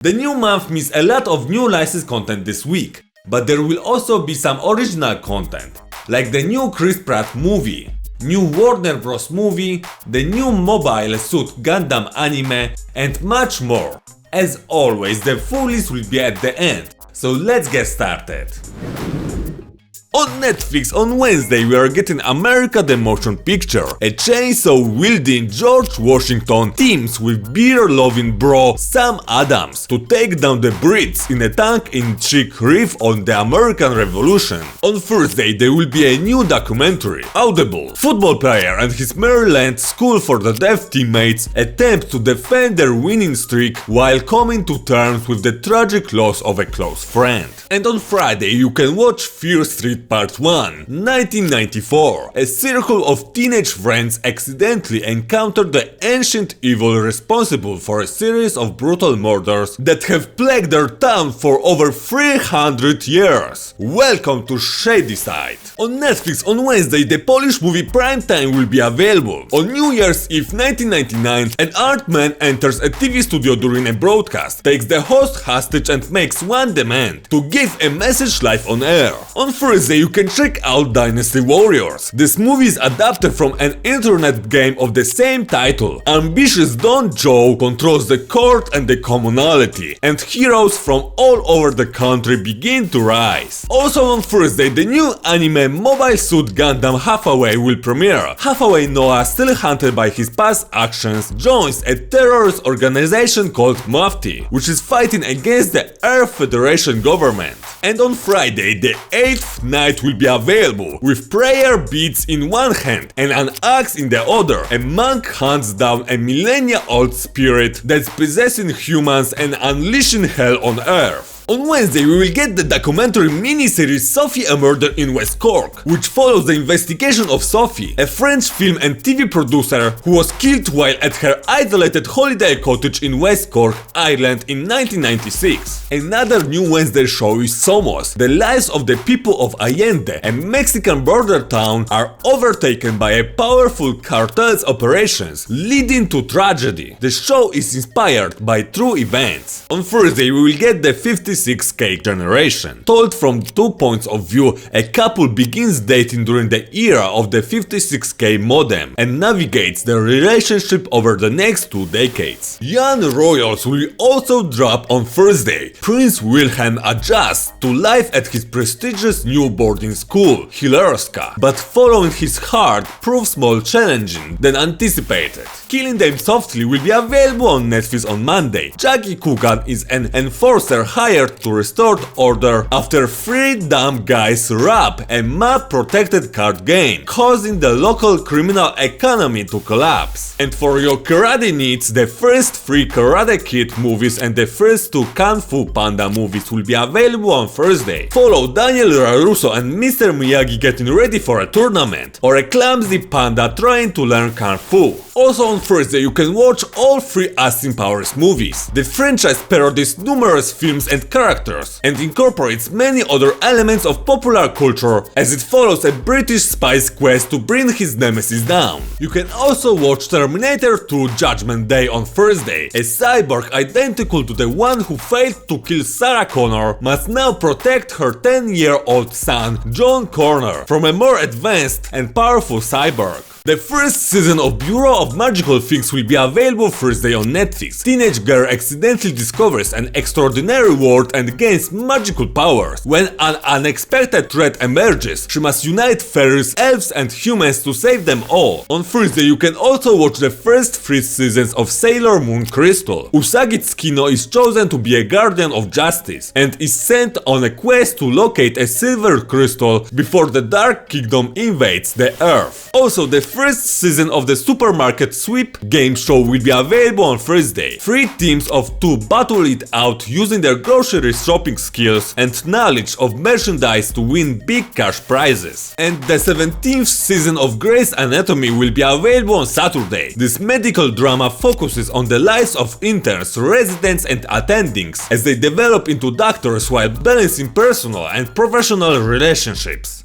The new month means a lot of new licensed content this week, but there will also be some original content, like the new Chris Pratt movie, new Warner Bros. Movie, the new Mobile Suit Gundam anime, and much more. As always, the full list will be at the end, so let's get started. On Netflix on Wednesday we are getting America the Motion Picture. A chainsaw-wielding George Washington teams with beer-loving bro Sam Adams to take down the Brits in a tongue-in-cheek riff on the American Revolution. On Thursday there will be a new documentary, Audible. Football player and his Maryland School for the Deaf teammates attempt to defend their winning streak while coming to terms with the tragic loss of a close friend. And on Friday you can watch Fear Street Part 1, 1994. A circle of teenage friends accidentally encounter the ancient evil responsible for a series of brutal murders that have plagued their town for over 300 years. Welcome to Shady Side. On Netflix on Wednesday the Polish movie Primetime will be available. On New Year's Eve 1999, an armed man enters a TV studio during a broadcast, takes the host hostage and makes one demand: to give a message live on air. On Thursday you can check out Dynasty Warriors. This movie is adapted from an internet game of the same title. Ambitious Don Joe controls the court and the commonalty, and heroes from all over the country begin to rise. Also on Thursday the new anime Mobile Suit Gundam Hathaway will premiere. Hathaway Noah, still haunted by his past actions, joins a terrorist organization called Mafti, which is fighting against the Earth Federation government. And on Friday the 8th night will be available, with prayer beads in one hand and an axe in the other. A monk hunts down a millennia-old spirit that's possessing humans and unleashing hell on Earth. On Wednesday we will get the documentary miniseries Sophie: A Murder in West Cork, which follows the investigation of Sophie, a French film and TV producer who was killed while at her isolated holiday cottage in West Cork, Ireland in 1996. Another new Wednesday show is Somos. The lives of the people of Allende, a Mexican border town, are overtaken by a powerful cartel's operations, leading to tragedy. The show is inspired by true events. On Thursday we will get the 56K generation. Told from 2 points of view, a couple begins dating during the era of the 56K modem and navigates their relationship over the next 2 decades. Young royals will also drop on Thursday. Prince Wilhelm adjusts to life at his prestigious new boarding school, Hilarska, but following his heart proves more challenging than anticipated. Killing Them Softly will be available on Netflix on Monday. Jackie Coogan is an enforcer hired to restore order after 3 dumb guys rob a map-protected card game, causing the local criminal economy to collapse. And for your karate needs, the first 3 Karate Kid movies and the first 2 Kung Fu Panda movies will be available on Thursday. Follow Daniel LaRusso and Mr. Miyagi getting ready for a tournament, or a clumsy panda trying to learn Kung Fu. Also on Thursday you can watch all 3 Austin Powers movies. The franchise parodies numerous films and characters and incorporates many other elements of popular culture as it follows a British spy's quest to bring his nemesis down. You can also watch Terminator 2 Judgment Day on Thursday. A cyborg identical to the one who failed to kill Sarah Connor must now protect her 10-year-old son John Connor from a more advanced and powerful cyborg. The first season of Bureau of Magical Things will be available Thursday on Netflix. Teenage girl accidentally discovers an extraordinary world and gains magical powers. When an unexpected threat emerges, she must unite fairies, elves and humans to save them all. On Thursday you can also watch the first 3 seasons of Sailor Moon Crystal. Usagi Tsukino is chosen to be a guardian of justice and is sent on a quest to locate a silver crystal before the Dark Kingdom invades the Earth. Also, the first season of the Supermarket Sweep game show will be available on Thursday. 3 teams of 2 battle it out using their grocery shopping skills and knowledge of merchandise to win big cash prizes. And the 17th season of Grey's Anatomy will be available on Saturday. This medical drama focuses on the lives of interns, residents and attendings as they develop into doctors while balancing personal and professional relationships.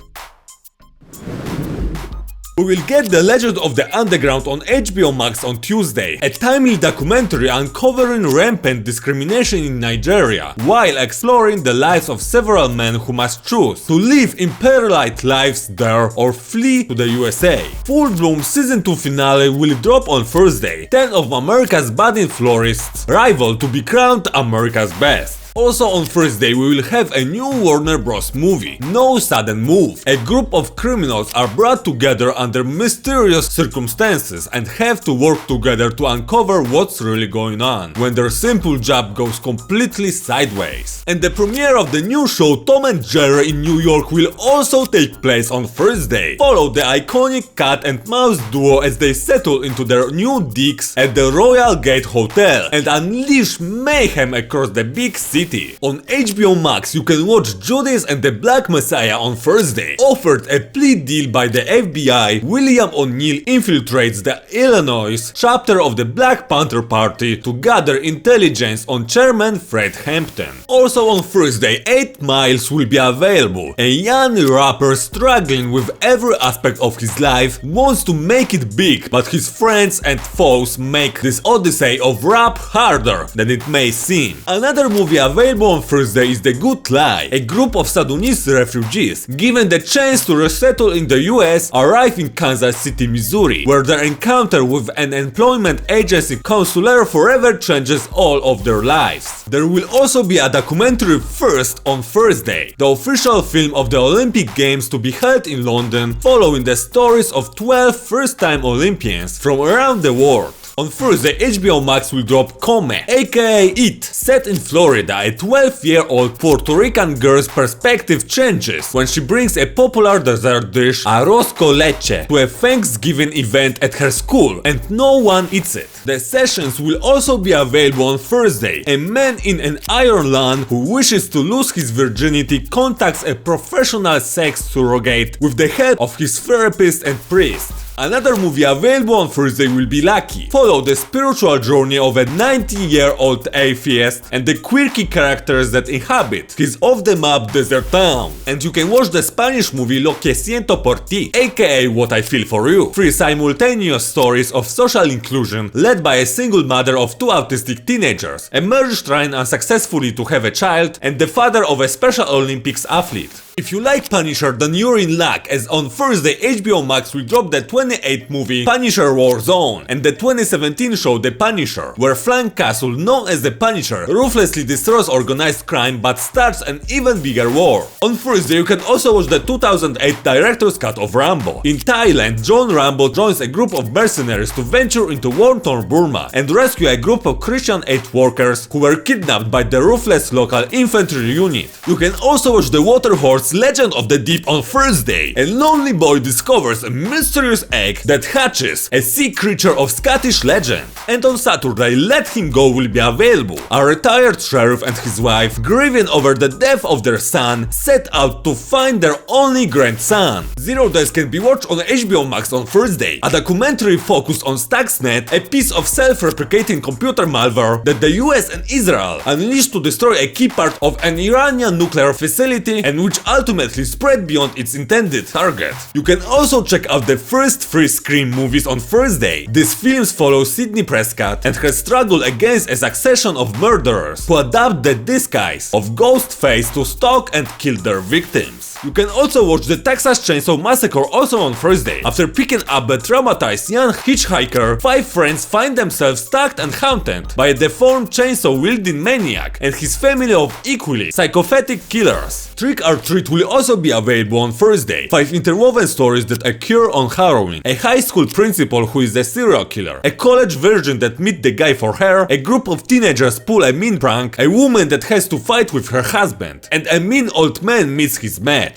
We will get The Legend of the Underground on HBO Max on Tuesday, a timely documentary uncovering rampant discrimination in Nigeria, while exploring the lives of several men who must choose to live imperiled lives there or flee to the USA. Full Bloom Season 2 finale will drop on Thursday. 10 of America's budding florists rival to be crowned America's best. Also on Thursday we will have a new Warner Bros. Movie, No Sudden Move. A group of criminals are brought together under mysterious circumstances and have to work together to uncover what's really going on when their simple job goes completely sideways. And the premiere of the new show Tom and Jerry in New York will also take place on Thursday. Follow the iconic cat and mouse duo as they settle into their new digs at the Royal Gate Hotel and unleash mayhem across the big city. On HBO Max you can watch Judas and the Black Messiah on Thursday. Offered a plea deal by the FBI, William O'Neill infiltrates the Illinois chapter of the Black Panther Party to gather intelligence on Chairman Fred Hampton. Also on Thursday, 8 Miles will be available. A young rapper struggling with every aspect of his life wants to make it big, but his friends and foes make this odyssey of rap harder than it may seem. Another movie available on Thursday is The Good Lie. A group of Sudanese refugees, given the chance to resettle in the US, arrive in Kansas City, Missouri, where their encounter with an employment agency counselor forever changes all of their lives. There will also be a documentary first on Thursday, the official film of the Olympic Games to be held in London, following the stories of 12 first-time Olympians from around the world. On Thursday, HBO Max will drop Come, aka It. Set in Florida, a 12-year-old Puerto Rican girl's perspective changes when she brings a popular dessert dish, arroz con leche, to a Thanksgiving event at her school, and no one eats it. The sessions will also be available on Thursday. A man in an Ireland who wishes to lose his virginity contacts a professional sex surrogate with the help of his therapist and priest. Another movie available on Thursday will be Lucky. Follow the spiritual journey of a 90-year-old atheist and the quirky characters that inhabit his off-the-map desert town. And you can watch the Spanish movie Lo que siento por ti, aka What I Feel for You. 3 simultaneous stories of social inclusion led by a single mother of 2 autistic teenagers, a marriage trying unsuccessfully to have a child, and the father of a Special Olympics athlete. If you like Punisher, then you're in luck, as on Thursday HBO Max will drop the 28th movie Punisher Warzone and the 2017 show The Punisher, where Frank Castle, known as the Punisher, ruthlessly destroys organized crime but starts an even bigger war. On Thursday you can also watch the 2008 director's cut of Rambo. In Thailand, John Rambo joins a group of mercenaries to venture into war-torn Burma and rescue a group of Christian aid workers who were kidnapped by the ruthless local infantry unit. You can also watch The Water Horse Legend of the Deep on Thursday. A lonely boy discovers a mysterious egg that hatches a sea creature of Scottish legend. And on Saturday, Let Him Go will be available. A retired sheriff and his wife, grieving over the death of their son, set out to find their only grandson. 0 Days can be watched on HBO Max on Thursday. A documentary focused on Stuxnet, a piece of self-replicating computer malware that the US and Israel unleashed to destroy a key part of an Iranian nuclear facility and which ultimately spread beyond its intended target. You can also check out the first 3 Scream movies on Thursday. These films follow Sidney Prescott and her struggle against a succession of murderers who adopt the disguise of Ghostface to stalk and kill their victims. You can also watch the Texas Chainsaw Massacre also on Thursday. After picking up a traumatized young hitchhiker, 5 friends find themselves stalked and haunted by a deformed chainsaw-wielding maniac and his family of equally psychopathic killers. Trick or Treat will also be available on Thursday. 5 interwoven stories that occur on Halloween. A high school principal who is the serial killer. A college virgin that meets the guy for her. A group of teenagers pull a mean prank. A woman that has to fight with her husband. And a mean old man meets his match.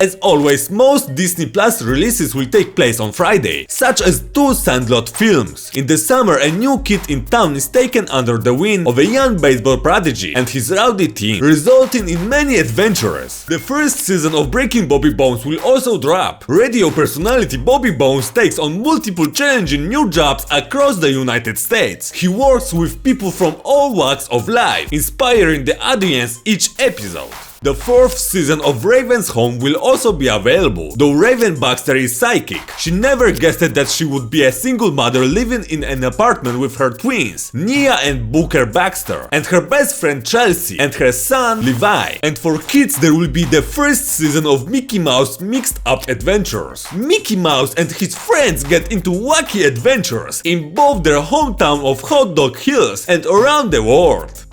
As always, most Disney Plus releases will take place on Friday, such as 2 Sandlot films. In the summer, a new kid in town is taken under the wing of a young baseball prodigy and his rowdy team, resulting in many adventures. The first season of Breaking Bobby Bones will also drop. Radio personality Bobby Bones takes on multiple challenging new jobs across the United States. He works with people from all walks of life, inspiring the audience each episode. The 4th season of Raven's Home will also be available. Though Raven Baxter is psychic, she never guessed that she would be a single mother living in an apartment with her twins, Nia and Booker Baxter, and her best friend Chelsea, and her son Levi. And for kids there will be the 1st season of Mickey Mouse Mixed Up Adventures. Mickey Mouse and his friends get into wacky adventures in both their hometown of Hot Dog Hills and around the world.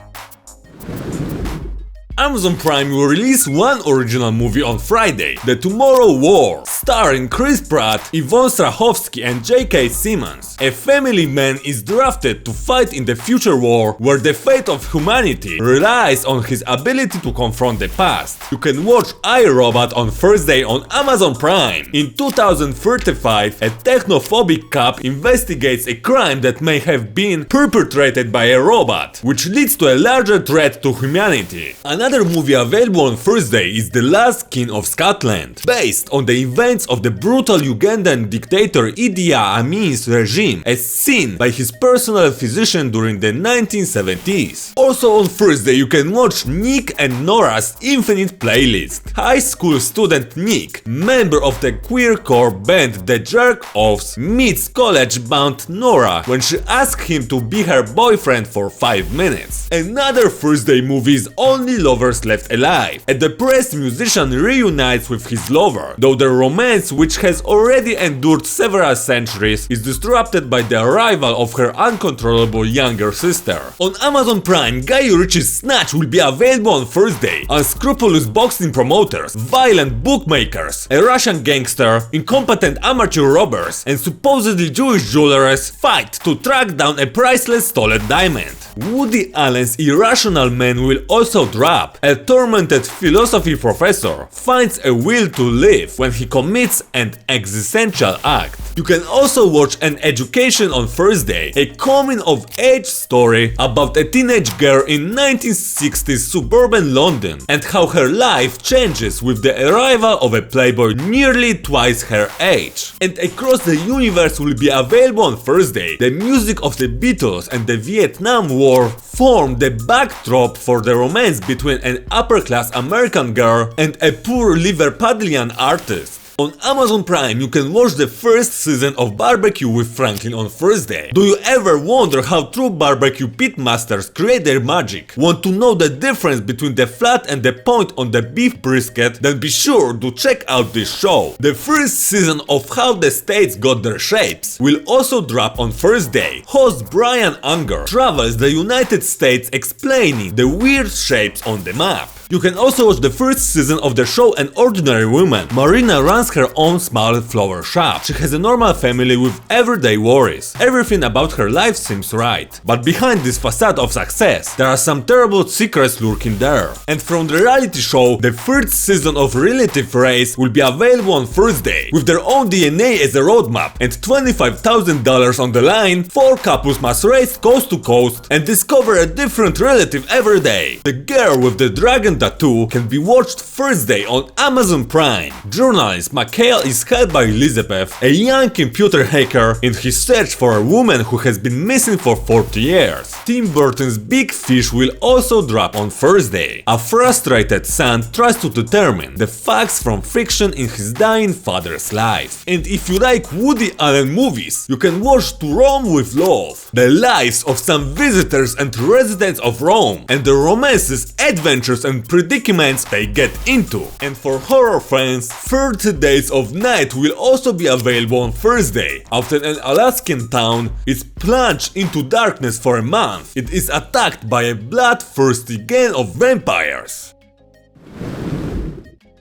Amazon Prime will release one original movie on Friday, The Tomorrow War, starring Chris Pratt, Yvonne Strahovski and J.K. Simmons. A family man is drafted to fight in the future war where the fate of humanity relies on his ability to confront the past. You can watch iRobot on Thursday on Amazon Prime. In 2035, a technophobic cop investigates a crime that may have been perpetrated by a robot, which leads to a larger threat to humanity. Another movie available on Thursday is The Last King of Scotland, based on the events of the brutal Ugandan dictator Idi Amin's regime, as seen by his personal physician during the 1970s. Also on Thursday you can watch Nick and Nora's Infinite Playlist. High school student Nick, member of the queercore band The Jerk-Offs, meets college-bound Nora when she asks him to be her boyfriend for 5 minutes. Another Thursday movie is Only Lovers Left Alive. A depressed musician reunites with his lover, though their romance, which has already endured several centuries, is disrupted by the arrival of her uncontrollable younger sister. On Amazon Prime, Guy Ritchie's Snatch will be available on Thursday. Unscrupulous boxing promoters, violent bookmakers, a Russian gangster, incompetent amateur robbers, and supposedly Jewish jewelers fight to track down a priceless stolen diamond. Woody Allen's Irrational Man will also drop. A tormented philosophy professor finds a will to live when he commits an existential act. You can also watch An Education on Thursday, a coming-of-age story about a teenage girl in 1960s suburban London and how her life changes with the arrival of a playboy nearly twice her age. And Across the Universe will be available on Thursday. The music of the Beatles and the Vietnam War formed the backdrop for the romance between an upper-class American girl and a poor Liverpudlian artist. On Amazon Prime you can watch the 1st season of Barbecue with Franklin on Thursday. Do you ever wonder how true barbecue pitmasters create their magic? Want to know the difference between the flat and the point on the beef brisket? Then be sure to check out this show. The 1st season of How the States Got Their Shapes will also drop on Thursday. Host Brian Unger travels the United States explaining the weird shapes on the map. You can also watch the 1st season of the show An Ordinary Woman. Marina runs her own small flower shop. She has a normal family with everyday worries. Everything about her life seems right. But behind this facade of success, there are some terrible secrets lurking there. And from the reality show, the 3rd season of Relative Race will be available on Thursday. With their own DNA as a roadmap and $25,000 on the line, 4 couples must race coast to coast and discover a different relative every day. The Girl with the Dragon Tattoo can be watched Thursday on Amazon Prime. Journalist McHale is helped by Elizabeth, a young computer hacker, in his search for a woman who has been missing for 40 years. Tim Burton's Big Fish will also drop on Thursday. A frustrated son tries to determine the facts from fiction in his dying father's life. And if you like Woody Allen movies, you can watch To Rome with Love, the lives of some visitors and residents of Rome, and the romances, adventures and predicaments they get into. And for horror fans, 30 Days of Night will also be available on Thursday. After an Alaskan town is plunged into darkness for a month, it is attacked by a bloodthirsty gang of vampires.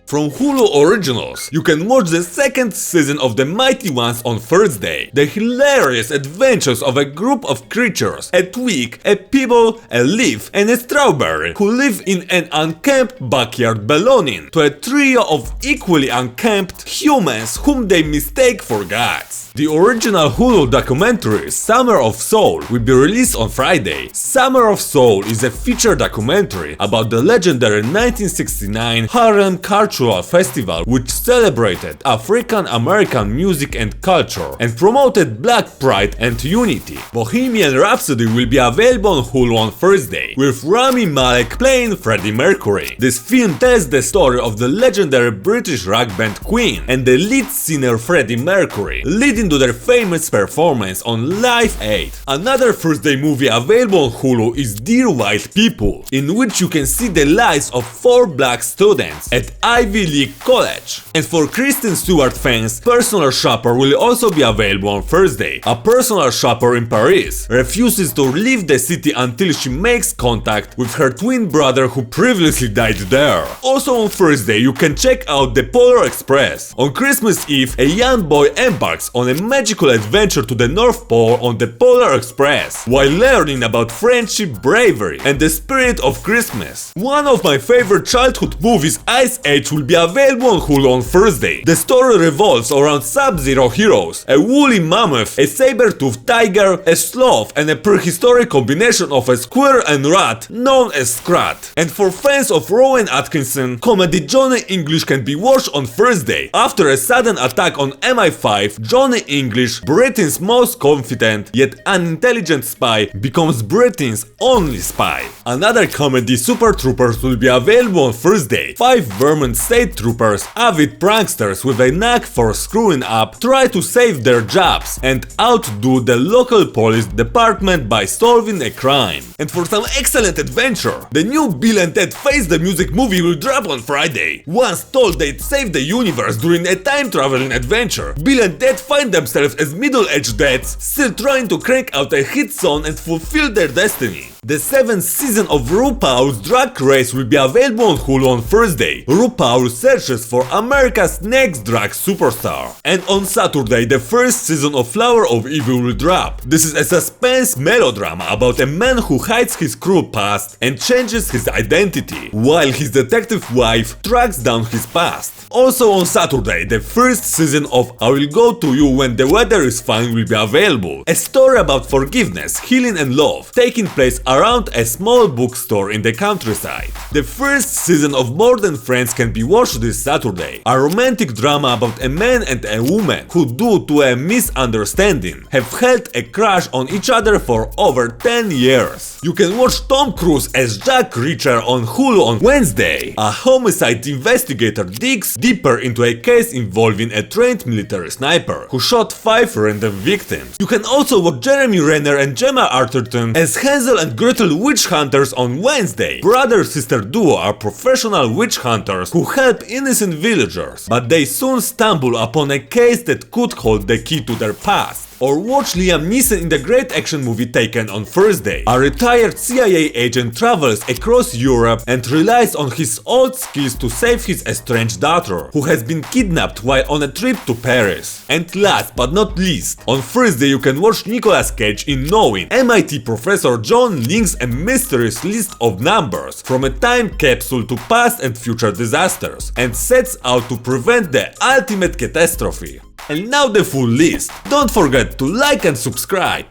From Hulu Originals, you can watch the 2nd season of The Mighty Ones on Thursday. The hilarious adventures of a group of creatures, a twig, a pebble, a leaf, and a strawberry, who live in an unkempt backyard belonging to a trio of equally unkempt humans whom they mistake for gods. The original Hulu documentary Summer of Soul will be released on Friday. Summer of Soul is a feature documentary about the legendary 1969 Harlem Cultural Festival, which celebrated African American music and culture and promoted Black pride and unity. Bohemian Rhapsody will be available on Hulu on Thursday, with Rami Malek playing Freddie Mercury. This film tells the story of the legendary British rock band Queen and the lead singer Freddie Mercury, leading to their famous performance on Live Aid. Another Thursday movie available on Hulu is Dear White People, in which you can see the lives of 4 black students at Ivy League College. And for Kristen Stewart fans, Personal Shopper will also be available on Thursday. A personal shopper in Paris refuses to leave the city until she makes contact with her twin brother who previously died there. Also on Thursday, you can check out The Polar Express. On Christmas Eve, a young boy embarks on a magical adventure to the North Pole on the Polar Express, while learning about friendship, bravery, and the spirit of Christmas. One of my favorite childhood movies, Ice Age, will be available on Hulu on Thursday. The story revolves around Sub-Zero heroes, a woolly mammoth, a saber-toothed tiger, a sloth, and a prehistoric combination of a squirrel and rat known as Scrat. And for fans of Rowan Atkinson, comedy Johnny English can be watched on Thursday. After a sudden attack on MI5, Johnny English, Britain's most confident yet unintelligent spy, becomes Britain's only spy. Another comedy, Super Troopers, will be available on Thursday. 5 Vermont state troopers, avid pranksters with a knack for screwing up, try to save their jobs and outdo the local police department by solving a crime. And for some excellent adventure, the new Bill and Ted Face the Music movie will drop on Friday. Once told they'd save the universe during a time-traveling adventure, Bill and Ted find themselves as middle-aged dads, still trying to crank out a hit song and fulfill their destiny. The 7th season of RuPaul's Drag Race will be available on Hulu on Thursday. RuPaul searches for America's next drag superstar. And on Saturday, the 1st season of Flower of Evil will drop. This is a suspense melodrama about a man who hides his cruel past and changes his identity, while his detective wife tracks down his past. Also on Saturday, the 1st season of I Will Go To You When the Weather Is Fine will be available. A story about forgiveness, healing and love, taking place around a small bookstore in the countryside. The 1st season of More Than Friends can be watched this Saturday. A romantic drama about a man and a woman who, due to a misunderstanding, have held a crush on each other for over 10 years. You can watch Tom Cruise as Jack Reacher on Hulu on Wednesday. A homicide investigator digs deeper into a case involving a trained military sniper who shot 5 random victims. You can also watch Jeremy Renner and Gemma Arterton as Hansel and Gretel witch hunters on Wednesday. Brother-sister duo are professional witch hunters who help innocent villagers, but they soon stumble upon a case that could hold the key to their past. Or watch Liam Neeson in the great action movie Taken on Thursday. A retired CIA agent travels across Europe and relies on his old skills to save his estranged daughter, who has been kidnapped while on a trip to Paris. And last but not least, on Thursday you can watch Nicolas Cage in Knowing. MIT professor John links a mysterious list of numbers from a time capsule to past and future disasters, and sets out to prevent the ultimate catastrophe. And now the full list. Don't forget to like and subscribe.